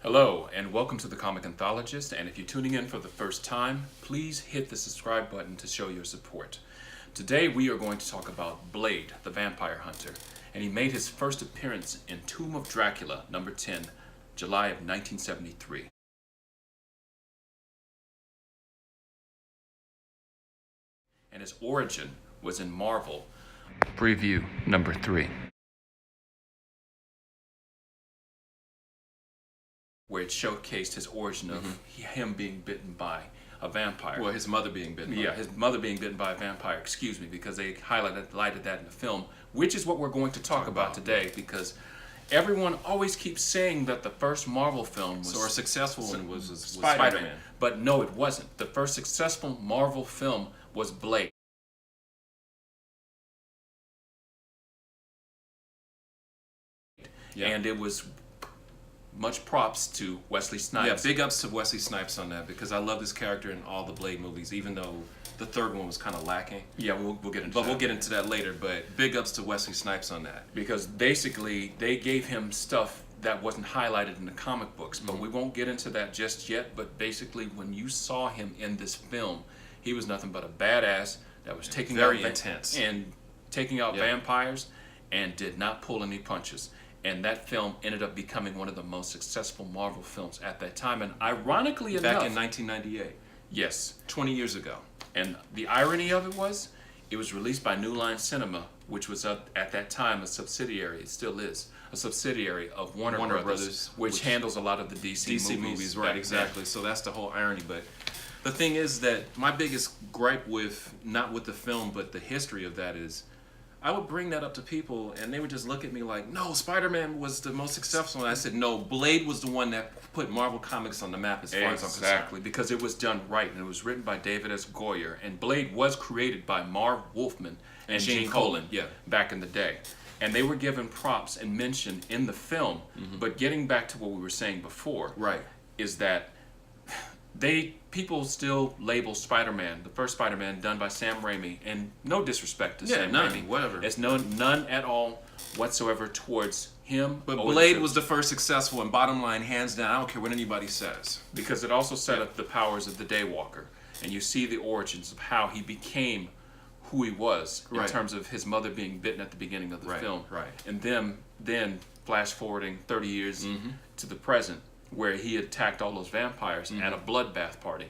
Hello, and welcome to the Comic Anthologist, and if you're tuning in for the first time, please hit the subscribe button to show your support. Today we are going to talk about Blade, the Vampire Hunter, and he made his first appearance in Tomb of Dracula, number 10, July of 1973. And his origin was in Marvel, Preview number 3. Where it showcased his origin of him being bitten by a vampire. Well, his mother being bitten by. Yeah, his mother being bitten by a vampire, excuse me, because they highlighted that in the film, which is what we're going to talk about today, because everyone always keeps saying that the first Marvel film was... So our successful one was Spider-Man. But no, it wasn't. The first successful Marvel film was Blade. Yeah. And it was... much props to Wesley Snipes. Yeah, big ups to Wesley Snipes on that, because I love this character in all the Blade movies, even though the third one was kind of lacking. Yeah, we'll get into that. But we'll get into that later, but big ups to Wesley Snipes on that. Because basically, they gave him stuff that wasn't highlighted in the comic books, but we won't get into that just yet. But basically, when you saw him in this film, he was nothing but a badass that was taking Very intense. And taking out vampires and did not pull any punches. And that film ended up becoming one of the most successful Marvel films at that time. And ironically enough... Back in 1998. Yes. 20 years ago. And the irony of it was released by New Line Cinema, which was at that time a subsidiary, it still is, a subsidiary of Warner Brothers, which handles a lot of the DC movies. Right, exactly. So that's the whole irony. But the thing is that my biggest gripe with, not with the film, but the history of that is, I would bring that up to people, and they would just look at me like, no, Spider-Man was the most successful. And I said, no, Blade was the one that put Marvel Comics on the map as far as I'm concerned. Exactly, because it was done right, and it was written by David S. Goyer, and Blade was created by Marv Wolfman and Gene Colan back in the day. And they were given props and mentioned in the film, but getting back to what we were saying before, is that people still label Spider-Man, the first Spider-Man done by Sam Raimi, and no disrespect to Sam Raimi. Whatever. It's none at all whatsoever towards him. But Blade was the first successful, and bottom line, hands down, I don't care what anybody says. Because it also set up the powers of the Daywalker, and you see the origins of how he became who he was in terms of his mother being bitten at the beginning of the film. And then flash forwarding 30 years to the present, where he attacked all those vampires at a bloodbath party.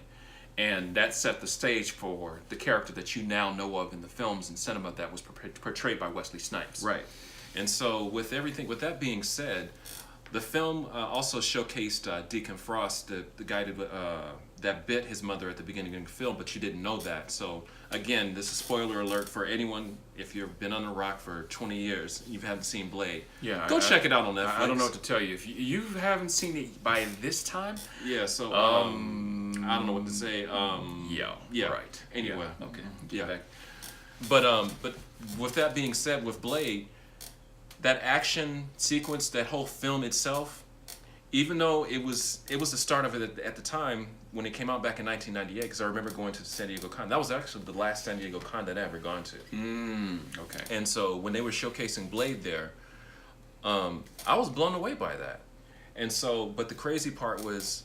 And that set the stage for the character that you now know of in the films and cinema that was portrayed by Wesley Snipes. Right. And so with that being said, the film also showcased Deacon Frost, the guy that bit his mother at the beginning of the film, but you didn't know that. So again, this is spoiler alert for anyone, if you've been on the rock for 20 years, you haven't seen Blade. Yeah, go check it out on Netflix. I don't know what to tell you. If you haven't seen it by this time, so I don't know what to say. Right. Anyway, okay. But with that being said, with Blade, that action sequence, that whole film itself, even though it was the start of it at the time when it came out back in 1998, because I remember going to the San Diego Con. That was actually the last San Diego Con that I ever gone to. Okay. And so when they were showcasing Blade there, I was blown away by that. And so, but the crazy part was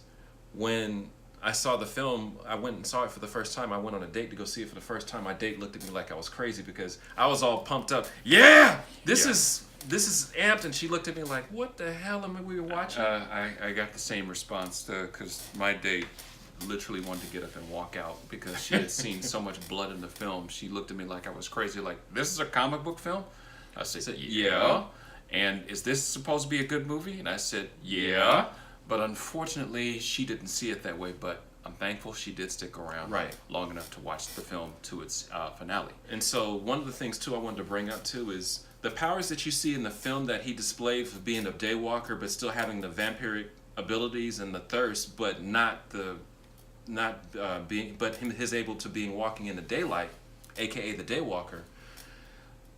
when I saw the film, I went and saw it for the first time. I went on a date to go see it for the first time. My date looked at me like I was crazy because I was all pumped up. This is amped, and she looked at me like, what the hell am we watching? I got the same response, because my date literally wanted to get up and walk out because she had seen so much blood in the film. She looked at me like I was crazy, like, this is a comic book film? I said, yeah. And is this supposed to be a good movie? And I said, yeah. But unfortunately, she didn't see it that way, but I'm thankful she did stick around long enough to watch the film to its finale. And so one of the things, too, I wanted to bring up, too, is the powers that you see in the film that he displayed for being a daywalker, but still having the vampiric abilities and the thirst, but his able to being walking in the daylight, aka the daywalker.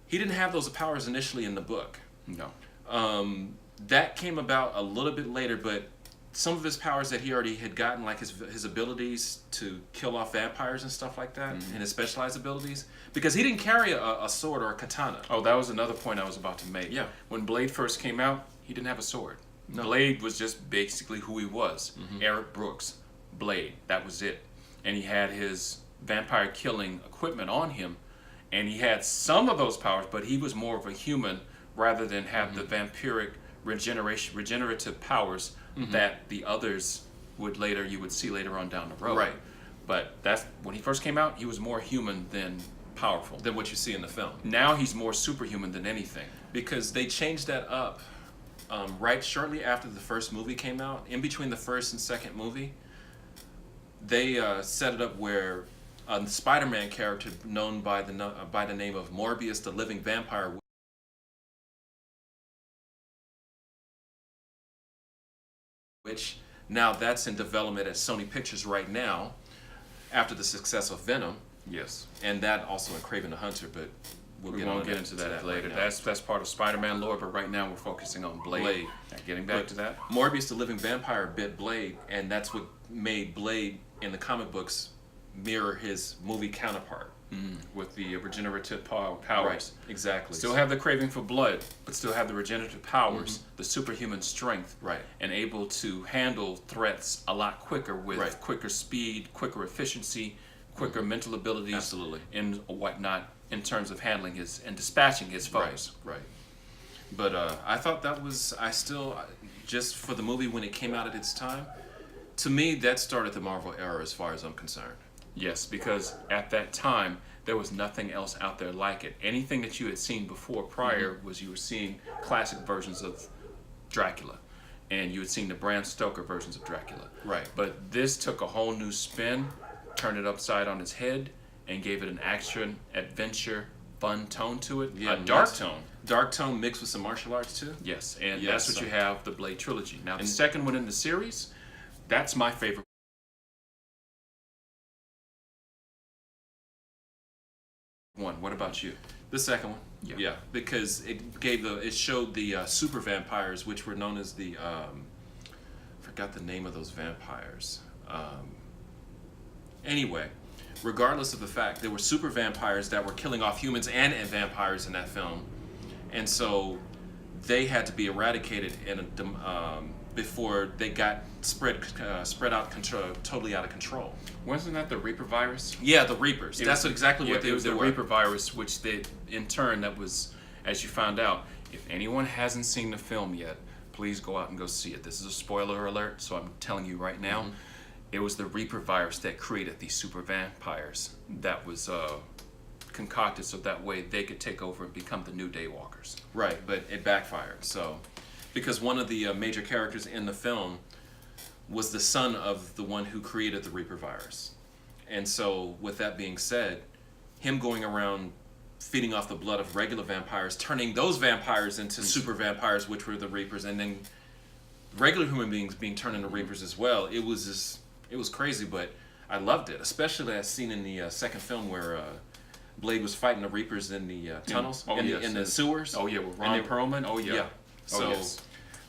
He didn't have those powers initially in the book. No. That came about a little bit later, but some of his powers that he already had gotten, like his abilities to kill off vampires and stuff like that, and his specialized abilities, because he didn't carry a sword or a katana. Oh, that was another point I was about to make. Yeah. When Blade first came out, he didn't have a sword. No. Blade was just basically who he was. Eric Brooks, Blade. That was it. And he had his vampire killing equipment on him, and he had some of those powers, but he was more of a human rather than have the vampiric regenerative powers that the others you would see later on down the road. Right. But that's when he first came out, he was more human than powerful. Than what you see in the film. Now he's more superhuman than anything. Because they changed that up right shortly after the first movie came out. In between the first and second movie, they set it up where a Spider-Man character known by the name of Morbius, the living vampire, which now that's in development at Sony Pictures right now after the success of Venom. Yes. And that also in Kraven the Hunter, but we won't get into that later. Right, that's part of Spider-Man lore, but right now we're focusing on Blade. Now, getting back to that. Morbius the living vampire bit Blade, and that's what made Blade in the comic books mirror his movie counterpart. With the regenerative powers. Right, exactly. Still have the craving for blood, but still have the regenerative powers, the superhuman strength, Right. and able to handle threats a lot quicker with quicker speed, quicker efficiency, quicker mental abilities, Absolutely. and whatnot in terms of handling his and dispatching his foes. Right. But I thought that was, just for the movie when it came out at its time, to me that started the Marvel era as far as I'm concerned. Yes, because at that time there was nothing else out there like it. Anything that you had seen before prior was you were seeing classic versions of Dracula, and you had seen the Bram Stoker versions of Dracula. Right. But this took a whole new spin, turned it upside on its head, and gave it an action, adventure, fun tone to it. Yeah, a dark tone. Dark tone mixed with some martial arts too. Yes, and Yes, that's what you have, the Blade Trilogy. Now, the second one in the series, that's my favorite one. What about you? The second one. Yeah. Because it showed the super vampires, which were known as the forgot the name of those vampires. Anyway, regardless of the fact, there were super vampires that were killing off humans and vampires in that film, and so they had to be eradicated before they got spread out totally out of control. Wasn't that the Reaper virus? Yeah, the Reapers. That's exactly what they were. It was the were. Reaper virus, which they, in turn, that was, as you found out, if anyone hasn't seen the film yet, please go out and go see it. This is a spoiler alert, so I'm telling you right now. It was the Reaper virus that created these super vampires that was concocted so that way they could take over and become the new Daywalkers. Right, but it backfired. So, because one of the major characters in the film was the son of the one who created the Reaper virus. And so, with that being said, him going around feeding off the blood of regular vampires, turning those vampires into super vampires, which were the Reapers, and then regular human beings being turned into Reapers as well. It was crazy, but I loved it, especially that scene in the second film where Blade was fighting the Reapers in the tunnels, in the sewers. Oh yeah, with Ron Perlman. Oh yeah. So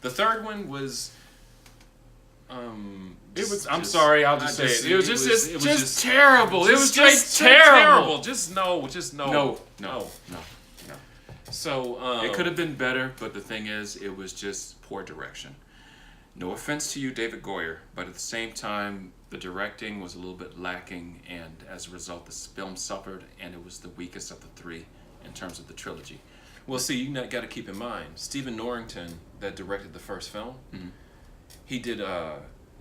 the third one was. It was. I'm sorry. I'll just say it. It was just terrible. It was just terrible. terrible. No. So it could have been better, but the thing is, it was just poor direction. No offense to you, David Goyer, but at the same time, the directing was a little bit lacking, and as a result, this film suffered, and it was the weakest of the three in terms of the trilogy. Well, see, you got to keep in mind, Stephen Norrington, that directed the first film, he did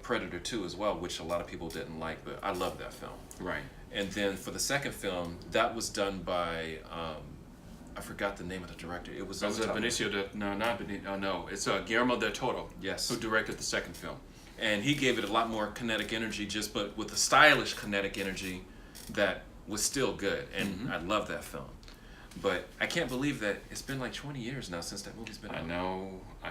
Predator 2 as well, which a lot of people didn't like, but I love that film. Right. And then for the second film, that was done by, I forgot the name of the director. It was Benicio it's Guillermo del Toro. Yes. Who directed the second film. And he gave it a lot more kinetic energy, but with a stylish kinetic energy that was still good. And I love that film. But I can't believe that it's been like 20 years now since that movie's been out. I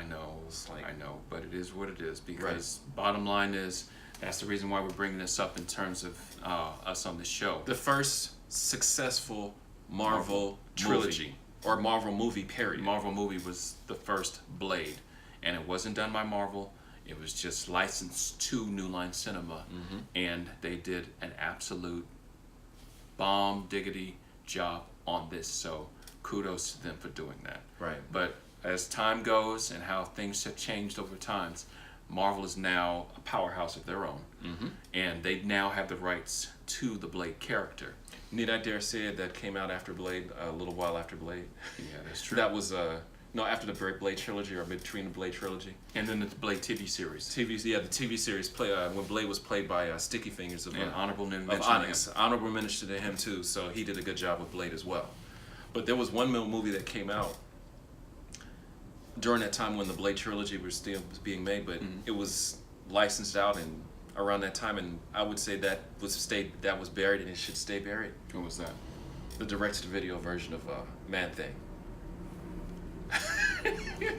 know, but it is what it is, because bottom line is, that's the reason why we're bringing this up in terms of us on this show. The first successful Marvel trilogy. Or Marvel movie, period. Marvel movie was the first Blade, and it wasn't done by Marvel. It was just licensed to New Line Cinema, and they did an absolute bomb diggity job on this. So kudos to them for doing that. Right. But as time goes and how things have changed over time, Marvel is now a powerhouse of their own, and they now have the rights to the Blade character. Need I dare say it? That came out after Blade, a little while after Blade. Yeah, that's true. That was no, after the Blade trilogy, or between the Blade trilogy. And then the Blade TV series. The TV series when Blade was played by Sticky Fingers And honorable mention of Onyx. Honorable mention to him too. So he did a good job with Blade as well. But there was one movie that came out during that time when the Blade trilogy was still being made, but it was licensed out and around that time, and I would say that was buried, and it should stay buried. What was that? The direct-to-video version of Man-Thing.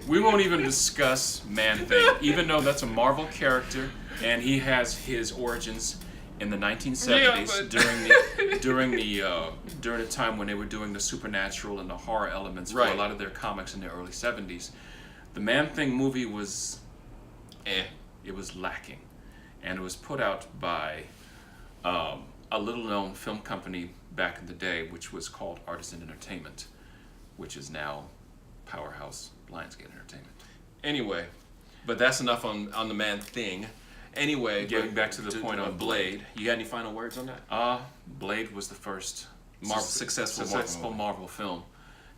We won't even discuss Man-Thing, even though that's a Marvel character, and he has his origins in the 1970s during the time when they were doing the supernatural and the horror elements for a lot of their comics in the early 70s. The Man-Thing movie was, it was lacking, and it was put out by a little-known film company back in the day, which was called Artisan Entertainment, which is now Powerhouse Lionsgate Entertainment. Anyway, but that's enough on the Man-Thing. Anyway, getting back to the point of Blade, you got any final words on that? Blade was the first successful Marvel film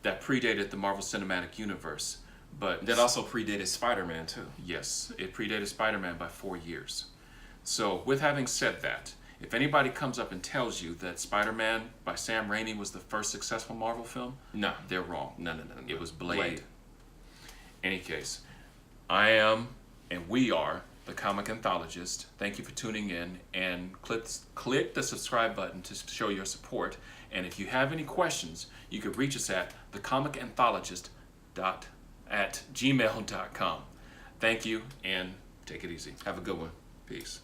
that predated the Marvel Cinematic Universe, but that also predated Spider-Man too. Yes, it predated Spider-Man by 4 years. So, with having said that, if anybody comes up and tells you that Spider-Man by Sam Raimi was the first successful Marvel film, no, they're wrong. No. It was Blade. Any case, I am, and we are, the Comic Anthologist. Thank you for tuning in, and click the subscribe button to show your support. And if you have any questions, you can reach us at thecomicanthologist@gmail.com. Thank you, and take it easy. Have a good one. Peace.